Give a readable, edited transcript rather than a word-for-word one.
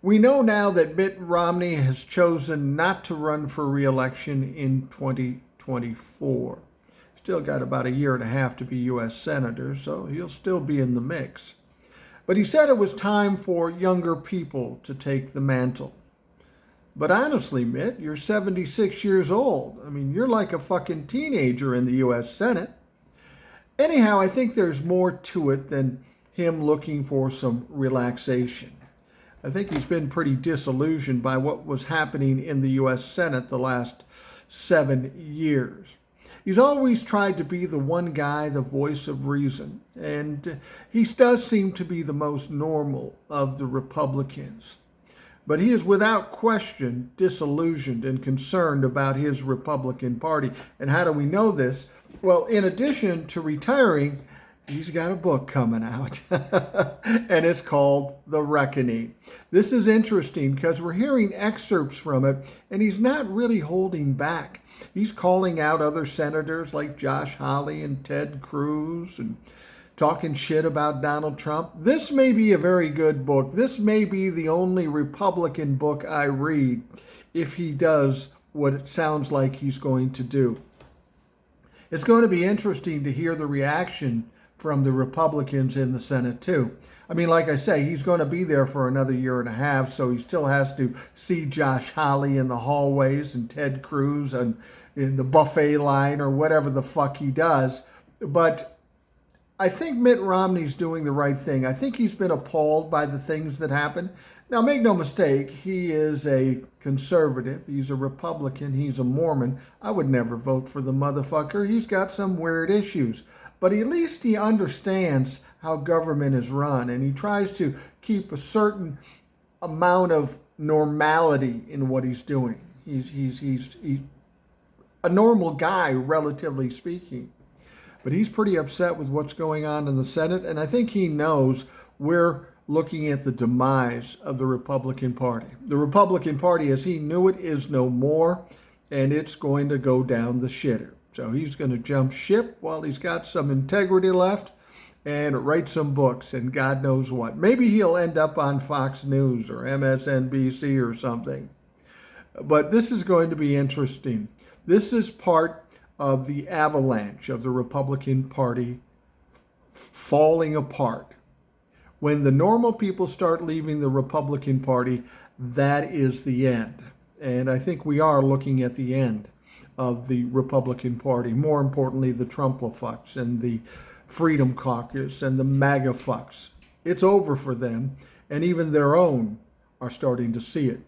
We know now that Mitt Romney has chosen not to run for re-election in 2024. Still got about a year and a half to be U.S. Senator, so he'll still be in the mix. But he said it was time for younger people to take the mantle. But honestly, Mitt, you're 76 years old. I mean, you're like a fucking teenager in the U.S. Senate. Anyhow, I think there's more to it than him looking for some relaxation. I think he's been pretty disillusioned by what was happening in the U.S. Senate the last 7 years. He's always tried to be the one guy, the voice of reason, and he does seem to be the most normal of the Republicans. But he is without question disillusioned and concerned about his Republican Party. And how do we know this? Well, in addition to retiring, he's got a book coming out, and it's called The Reckoning. This is interesting because we're hearing excerpts from it, and he's not really holding back. He's calling out other senators like Josh Hawley and Ted Cruz and talking shit about Donald Trump. This may be a very good book. This may be the only Republican book I read if he does what it sounds like he's going to do. It's going to be interesting to hear the reaction from the Republicans in the Senate, too. I mean, like I say, he's going to be there for another year and a half, so he still has to see Josh Hawley in the hallways and Ted Cruz and in the buffet line or whatever the fuck he does. But I think Mitt Romney's doing the right thing. I think he's been appalled by the things that happen. Now, make no mistake, he is a conservative. He's a Republican. He's a Mormon. I would never vote for the motherfucker. He's got some weird issues. But at least he understands how government is run, and he tries to keep a certain amount of normality in what he's doing. He's a normal guy, relatively speaking. But he's pretty upset with what's going on in the Senate, and I think he knows we're looking at the demise of the Republican Party. The Republican Party, as he knew it, is no more, and it's going to go down the shitter. So he's going to jump ship while he's got some integrity left and write some books and God knows what. Maybe he'll end up on Fox News or MSNBC or something. But this is going to be interesting. This is part of the avalanche of the Republican Party falling apart. When the normal people start leaving the Republican Party, that is the end. And I think we are looking at the end of the Republican Party. More importantly, the Trump-a-fucks and the Freedom Caucus and the MAGA fucks. It's over for them, and even their own are starting to see it.